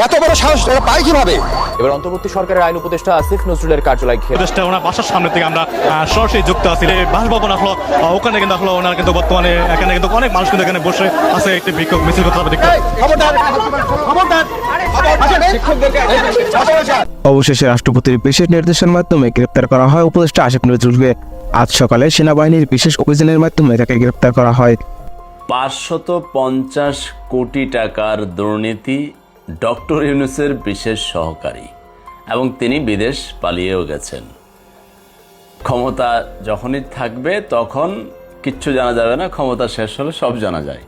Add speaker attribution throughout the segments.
Speaker 1: এত বড় সাহস ওরা পায় কিভাবে?
Speaker 2: এবার অন্তর্বর্তী সরকারের আইন উপদেষ্টা আসিফ নজরুলের কার্যালয়
Speaker 3: উপদেষ্টা ওনার বাসার সামনে থেকে আমরা সরাসরি যুক্ত আছি। বাসভবন আসলো, ওখানে কিন্তু আসলে ওনার কিন্তু বর্তমানে এখানে কিন্তু অনেক মানুষ কিন্তু এখানে বসে আছে, একটি বিক্ষোভ মিছিল করতে হবে।
Speaker 4: অবশেষে রাষ্ট্রপতির বিশেষ নির্দেশের মাধ্যমে গ্রেপ্তার করা হয় উপদেষ্টা আসিফ নজরুলকে। আজ সকালে সেনাবাহিনীর বিশেষ অভিযানের মাধ্যমে তাকে গ্রেপ্তার করা হয়।
Speaker 5: 550 কোটি টাকার দুর্নীতি, ডক্টর ইউনূসের বিশেষ সহকারী, এবং তিনি বিদেশ পালিয়েও গেছেন। ক্ষমতা যখনই থাকবে তখন কিচ্ছু জানা যাবে না, ক্ষমতা শেষ হলে সব জানা যায়।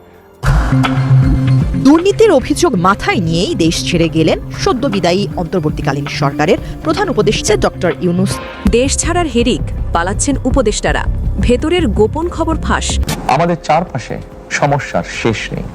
Speaker 6: দুর্নীতির অভিযোগ মাথায় নিয়েই দেশ ছেড়ে গেলেন সদ্য বিদায়ী অন্তর্বর্তীকালীন সরকারের প্রধান উপদেষ্টা ডক্টর ইউনূস।
Speaker 7: দেশ ছাড়ার হেরিক পালাচ্ছেন উপদেষ্টারা, ভেতরের গোপন খবর ফাঁস।
Speaker 8: আমাদের চারপাশে সমস্যার শেষ নেই।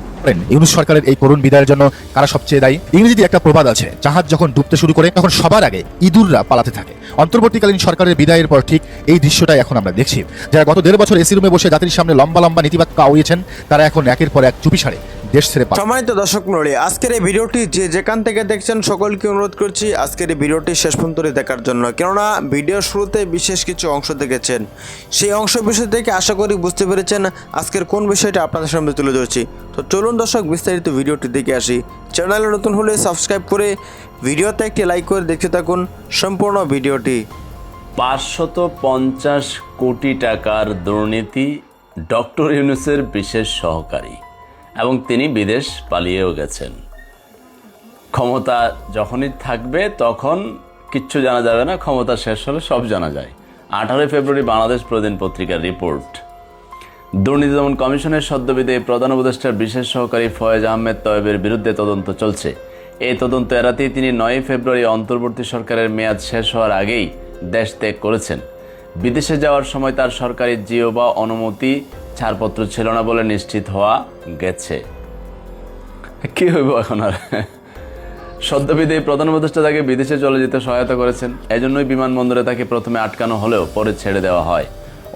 Speaker 9: ইউনূস সরকারের এই করুণ বিদায়ের জন্য কারা সবচেয়ে দায়ী? ইংরেজিতে একটা প্রবাদ আছে, জাহাজ যখন ডুবতে শুরু করে তখন সবার আগে ইঁদুররা পালাতে থাকে। অন্তর্বর্তীকালীন সরকারের বিদায়ের পর ঠিক এই দৃশ্যটাই এখন আমরা দেখছি। যারা গত 1.5 বছর এসি রুমে বসে জাতির সামনে লম্বা লম্বা নীতিবাক্য আউড়িয়েছেন, তারা এখন একের পর এক চুপিসারে দেশ ছেড়ে পালান।
Speaker 10: সম্মানিত দর্শক মণ্ডলী, আজকের এই ভিডিওটি যে যেখান থেকে দেখছেন সকলকে অনুরোধ করছি আজকের এই ভিডিওটি শেষ পর্যন্ত দেখার জন্য, কেননা ভিডিওর শুরুতে বিশেষ কিছু অংশ দেখেছেন। সেই অংশ বিষয় থেকে আশা করি বুঝতে পেরেছেন আজকের কোন বিষয়টা আপনাদের সামনে তুলে ধরছি। তো চলুন দর্শক বিস্তারিত ভিডিওটি দেখে আসি। চ্যানেলে নতুন হলে সাবস্ক্রাইব করে ভিডিওতে একটি লাইক করে দেখতে থাকুন সম্পূর্ণ ভিডিওটি।
Speaker 5: 550 কোটি টাকার দুর্নীতি, ডক্টর ইউনূসের বিশেষ সহকারী, এবং তিনি বিদেশ পালিয়েও গেছেন। ক্ষমতা যখনই থাকবে তখন কিচ্ছু জানা যাবে না, ক্ষমতা শেষ হলে সব জানা যায়। 18 ফেব্রুয়ারি বাংলাদেশ প্রতিদিন পত্রিকার রিপোর্ট। দুর্নীতি দমন কমিশনের সদ্যবিদায়ী প্রধান উপদেষ্টার বিশেষ সহকারী ফয়েজ আহমেদ তয়েবের বিরুদ্ধে তদন্ত চলছে। এই তদন্ত এড়াতেই তিনি 9 ফেব্রুয়ারি অন্তর্বর্তী সরকারের মেয়াদ শেষ হওয়ার আগেই দেশ ত্যাগ করেছেন। বিদেশে যাওয়ার সময় তার সরকারি জিও বা অনুমতি ছাড়পত্র ছিল না বলে নিশ্চিত হওয়া গেছে। কি হইব এখন আর? সদ্যবিদায়ী প্রধান উপদেষ্টা তাকে বিদেশে চলে যেতে সহায়তা করেছেন, এজন্যই বিমানবন্দরে তাকে প্রথমে আটকানো হলেও পরে ছেড়ে দেওয়া হয়।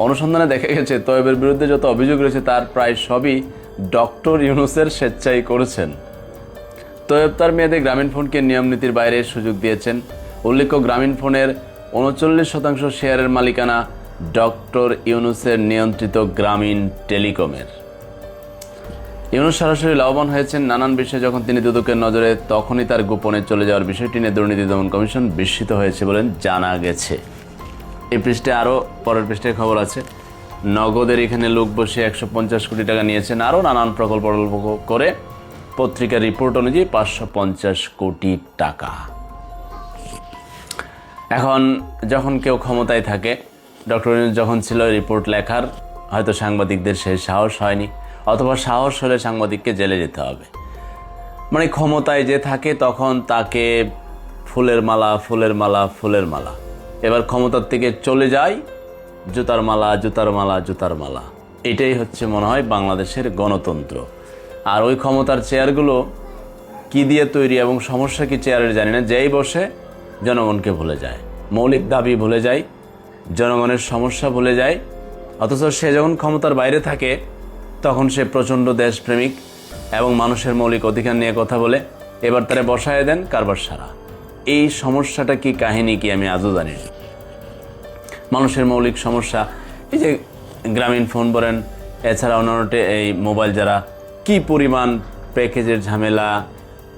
Speaker 5: অনুসন্ধানে দেখা গেছে তয়েবের বিরুদ্ধে যত অভিযোগ রয়েছে তার প্রায় সবই ডক্টর ইউনূসের স্বেচ্ছায় করেছেন। তয়েব তার মেয়েদের গ্রামীণ ফোনকে নিয়ম নীতির বাইরে সুযোগ দিয়েছেন। উল্লেখ্য, গ্রামীণ ফোনের 39% শেয়ারের মালিকানা ডক্টর ইউনূসের নিয়ন্ত্রিত গ্রামীণ টেলিকমের। ইউনূস সরাসরি লাভবান হয়েছেন নানান বিষয়ে। যখন তিনি দুদকের নজরে, তখনই তার গোপনে চলে যাওয়ার বিষয়টি নিয়ে দুর্নীতি দমন কমিশন বিস্মিত হয়েছে বলে জানা গেছে। এই পৃষ্ঠে আরও পরের পৃষ্ঠায় খবর আছে, নগদের এখানে লোক বসে 150 কোটি টাকা নিয়েছেন, আরও নানান প্রকল্প করে পত্রিকার রিপোর্ট অনুযায়ী 550 কোটি টাকা। এখন যখন কেউ ক্ষমতায় থাকে, ডক্টর ইউনূস যখন ছিল, রিপোর্ট লেখার হয়তো সাংবাদিকদের সেই সাহস হয়নি, অথবা সাহস হলে সাংবাদিককে জেলে যেতে হবে। মানে ক্ষমতায় যে থাকে তখন তাকে ফুলের মালা ফুলের মালা ফুলের মালা, এবার ক্ষমতার থেকে চলে যায় জুতার মালা জুতার মালা জুতার মালা। এটাই হচ্ছে মনে হয় বাংলাদেশের গণতন্ত্র। আর ওই ক্ষমতার চেয়ারগুলো কি দিয়ে তৈরি এবং সমস্যা কি চেয়ারের জানি না, যেই বসে জনগণকে ভুলে যায়, মৌলিক দাবি ভুলে যায়, জনগণের সমস্যা ভুলে যায়। অথচ সে যখন ক্ষমতার বাইরে থাকে তখন সে প্রচণ্ড দেশপ্রেমিক এবং মানুষের মৌলিক অধিকার নিয়ে কথা বলে। এবার তারা বসায় দেন কারবার সারা। এই সমস্যাটা কি, কাহিনী কি, আমি আজও জানি না। মানুষের মৌলিক সমস্যা, এই যে গ্রামীণ ফোন বলেন, এছাড়া অন্যান্য এই মোবাইল যারা, কি পরিমাণ প্যাকেজের ঝামেলা,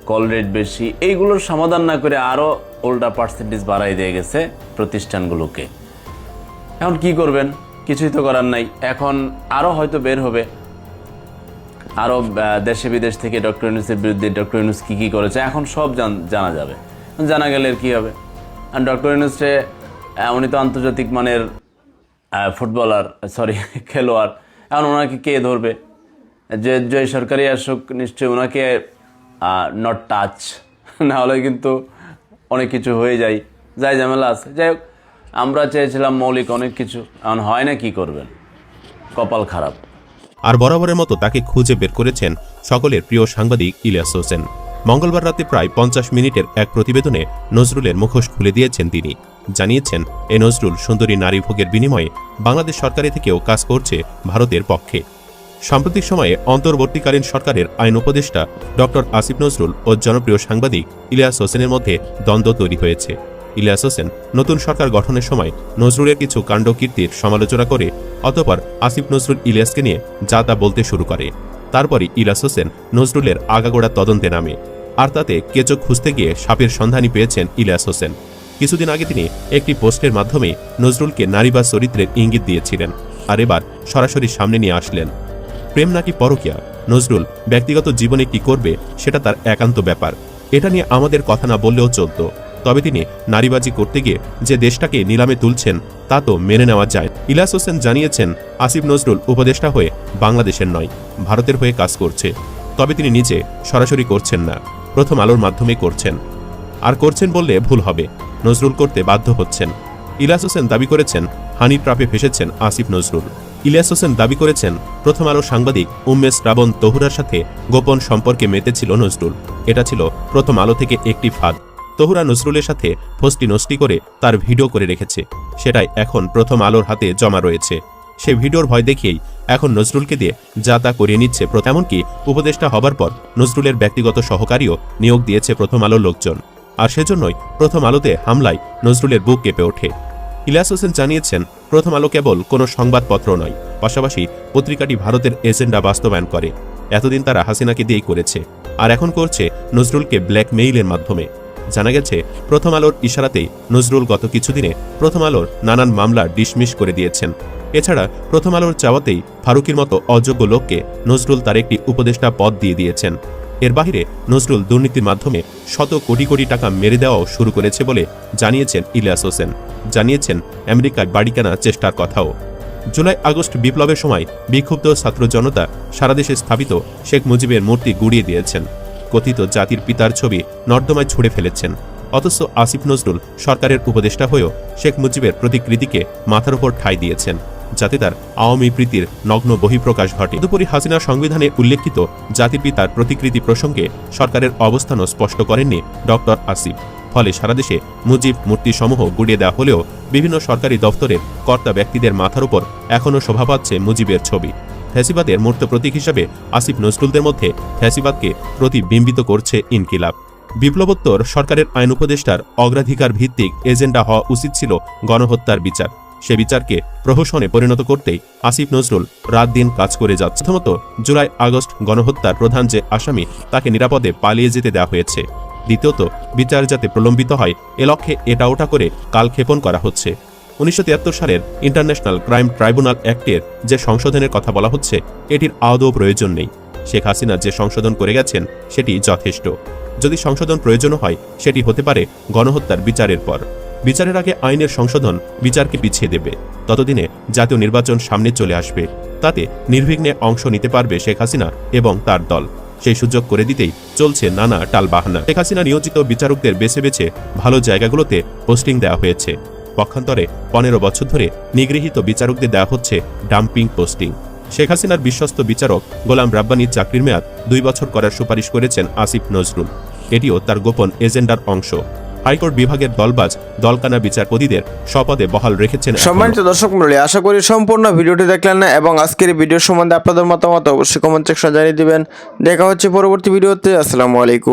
Speaker 5: কল রেট বেশি, এইগুলোর সমাধান না করে আরও উল্টা পার্সেন্টেজ বাড়াই দিয়ে গেছে প্রতিষ্ঠানগুলোকে। এখন কি করবেন? কিছুই তো করার নাই। এখন আরও হয়তো বের হবে, আরও দেশে বিদেশ থেকে ডক্টর ইউনূসের বিরুদ্ধে ডক্টর ইউনূস কী কী করেছে এখন সব জানা যাবে। জানা গেলে কী হবে? আর ডক্টর ইউনূসে উনি তো আন্তর্জাতিক মানের খেলোয়াড়। এখন ওনাকে কে ধরবে? যে সরকারি আসুক নিশ্চয়ই ওনাকে নট টাচ না হলে কিন্তু অনেক কিছু হয়ে যায়, যাই ঝামেলা আছে। যাই হোক, আমরা চেয়েছিলাম মৌলিক অনেক কিছু, এখন হয় না, কি করবেন? কপাল খারাপ।
Speaker 11: আর বরাবরের মতো তাকে খুঁজে বের করেছেন সকলের প্রিয় সাংবাদিক ইলিয়াস হোসেন। মঙ্গলবার রাতে প্রায় 50 মিনিটের এক প্রতিবেদনে নজরুলের মুখোশ খুলে দিয়েছেন তিনি। জানিয়েছেন, এ নজরুল সুন্দরী নারী ভোগের বিনিময়ে বাংলাদেশ সরকারি থেকেও কাজ করছে ভারতের পক্ষে। সাম্প্রতিক সময়ে অন্তর্বর্তীকালীন সরকারের আইন উপদেষ্টা ডক্টর আসিফ নজরুল ও জনপ্রিয় সাংবাদিক ইলিয়াস হোসেনের মধ্যে দ্বন্দ্ব তৈরি হয়েছে। ইলিয়াস হোসেন নতুন সরকার গঠনের সময় নজরুলের কিছু কাণ্ডকীর্তির সমালোচনা করে অতঃপর আসিফ নজরুল ইলিয়াসকে নিয়ে যা তা বলতে শুরু করে। তারপরই ইলিয়াস হোসেন নজরুলের আগাগোড়া তদন্তে নামে, আর তাতে কেঁচো খুঁজতে গিয়ে সাপের সন্ধানই পেয়েছেন ইলিয়াস হোসেন। কিছুদিন আগে তিনি একটি পোস্টের মাধ্যমে নজরুলকে নারীবাদ চরিত্রের ইঙ্গিত দিয়েছিলেন, আর এবার সরাসরি সামনে নিয়ে আসলেন। প্রেম নাকি পরকীয়া, নজরুল ব্যক্তিগত জীবনে কি করবে সেটা তার একান্ত ব্যাপার, এটা নিয়ে আমাদের কথা না বললেও চলত। তবে তিনি নারীবাজি করতে গিয়ে যে দেশটাকে নিলামে তুলছেন তা তো মেনে নেওয়া যায়। ইলিয়াস হোসেন জানিয়েছেন, আসিফ নজরুল উপদেষ্টা হয়ে বাংলাদেশের নয়, ভারতের হয়ে কাজ করছে। তবে তিনি নিজে সরাসরি করছেন না, প্রথম আলোর মাধ্যমে করছেন। আর করছেন বললে ভুল হবে, নজরুল করতে বাধ্য হচ্ছেন। ইলিয়াস হোসেন দাবি করেছেন, হানি ট্র্যাপে ফেসেছেন আসিফ নজরুল। ইলিয়াস হোসেন দাবি করেছেন, প্রথম আলো সাংবাদিক উম্মে শ্রাবণ তহুরার সাথে গোপন সম্পর্কে মেতেছিল নজরুল। এটা ছিল প্রথম আলো থেকে একটি ফাঁদ। তহুরা নজরুলের সাথে ফষ্টি নষ্টি করে তার ভিডিও করে রেখেছে, সেটাই এখন প্রথম আলোর হাতে জমা রয়েছে। সে ভিডিওর ভয় দেখিয়েই এখন নজরুলকে দিয়ে যা তা করিয়ে নিচ্ছে। এমনকি উপদেষ্টা হবার পর নজরুলের ব্যক্তিগত সহকারীও নিয়োগ দিয়েছে প্রথম আলোর লোকজন, আর সেজন্যই প্রথম আলোতে হামলায় নজরুলের বুক কেঁপে ওঠে। ইলিয়াস হোসেন জানিয়েছেন, প্রথম আলো কেবল কোনো সংবাদপত্র নয়, পাশাপাশি পত্রিকাটি ভারতের এজেন্ডা বাস্তবায়ন করে। এতদিন তারা হাসিনাকে দিয়েই করেছে, আর এখন করছে নজরুলকে ব্ল্যাকমেইলের মাধ্যমে। জানা গেছে, প্রথম আলোর ইশারাতেই নজরুল গত কিছুদিনে প্রথম আলোর নানান মামলা ডিসমিস করে দিয়েছেন। এছাড়া প্রথম আলোর চাওয়াতেই ফারুকির মতো অযোগ্য লোককে নজরুল তার একটি উপদেষ্টা পদ দিয়ে দিয়েছেন। এর বাহিরে নজরুল দুর্নীতির মাধ্যমে শত কোটি কোটি টাকা মেরে দেওয়াও শুরু করেছে বলে জানিয়েছেন ইলিয়াস হোসেন। জানিয়েছেন আমেরিকায় বাড়ি কেনার চেষ্টার কথাও। জুলাই আগস্ট বিপ্লবের সময় বিক্ষুব্ধ ছাত্র জনতা সারা দেশে স্থাপিত শেখ মুজিবের মূর্তি গুড়িয়ে দিয়েছেন, কথিত জাতির পিতার ছবি নর্দমায় ছুঁড়ে ফেলেছেন। অথচ আসিফ নজরুল সরকারের উপদেষ্টা হয়েও শেখ মুজিবের প্রতিকৃতিকে মাথার উপর ঠাঁই দিয়েছেন, যাতে তার আওয়ামী প্রীতির নগ্ন বহিঃপ্রকাশ ঘটে। তদুপরি হাসিনার সংবিধানে উল্লেখিত জাতির পিতার প্রতিকৃতি প্রসঙ্গে সরকারের অবস্থানও স্পষ্ট করেননি ডক্টর আসিফ। ফলে সারা দেশে মুজিব মূর্তিসমূহ গুড়িয়ে দেওয়া হলেও বিভিন্ন সরকারি দপ্তরের কর্তা ব্যক্তিদের মাথার উপর এখনও শোভা পাচ্ছে মুজিবের ছবি। ফ্যাসিবাদের মূর্ত প্রতীক হিসাবে আসিফ নজরুলদের মধ্যে ফ্যাসিবাদকে প্রতিবিম্বিত করছে ইনকিলাব। বিপ্লবোত্তর সরকারের আইন উপদেষ্টার অগ্রাধিকার ভিত্তিক এজেন্ডা হওয়া উচিত ছিল গণহত্যার বিচার। সে বিচারকে প্রহসনে পরিণত করতেই আসিফ নজরুল রাত দিন কাজ করে যাচ্ছে। প্রথমত, জুলাই আগস্ট গণহত্যার প্রধান যে আসামি তাকে নিরাপদে পালিয়ে যেতে দেওয়া হয়েছে। দ্বিতীয়ত, বিচার যাতে প্রলম্বিত হয় এ লক্ষ্যে এটা ওটা করে কালক্ষেপণ করা হচ্ছে। 1973 সালের ইন্টারন্যাশনাল ক্রাইম ট্রাইব্যুনাল অ্যাক্টের যে সংশোধনের কথা বলা হচ্ছে এটির আদৌ প্রয়োজন নেই। শেখ হাসিনা যে সংশোধন করে গেছেন সেটি যথেষ্ট। যদি সংশোধন প্রয়োজন হয় সেটি হতে পারে গণহত্যার বিচারের পর। বিচারের আগে আইনের সংশোধন বিচারকে পিছিয়ে দেবে। ততদিনে জাতীয় নির্বাচন সামনে চলে আসবে, তাতে নির্বিঘ্নে অংশ নিতে পারবে শেখ হাসিনা এবং তার দল। সেই সুযোগ করে দিতেই চলছে নানা টালবাহানা। শেখ হাসিনা নিয়োজিত বিচারকদের বেছে বেছে ভালো জায়গাগুলোতে পোস্টিং দেওয়া হয়েছে। পক্ষান্তরে 15 বছর ধরে নিগৃহীত বিচারকদের দেওয়া হচ্ছে ডাম্পিং পোস্টিং। শেখ হাসিনার বিশ্বস্ত বিচারক গোলাম রাব্বানির চাকরির মেয়াদ 2 বছর করার সুপারিশ করেছেন আসিফ নজরুল। এটিও তার গোপন এজেন্ডার অংশ। হাইকোর্ট বিভাগের দলবাজ দলকানা বিচারপতিদের স্বপদে বহাল রেখেছেন।
Speaker 10: সম্মানিত দর্শক মণ্ডলী, আশা করি সম্পূর্ণ ভিডিওটি দেখলেন না এবং আজকের এই ভিডিও সম্বন্ধে আপনাদের মতামত অবশ্যই কমেন্ট সেকশনে জানিয়ে দিবেন। দেখা হচ্ছে পরবর্তী ভিডিওতে। আসসালামু আলাইকুম।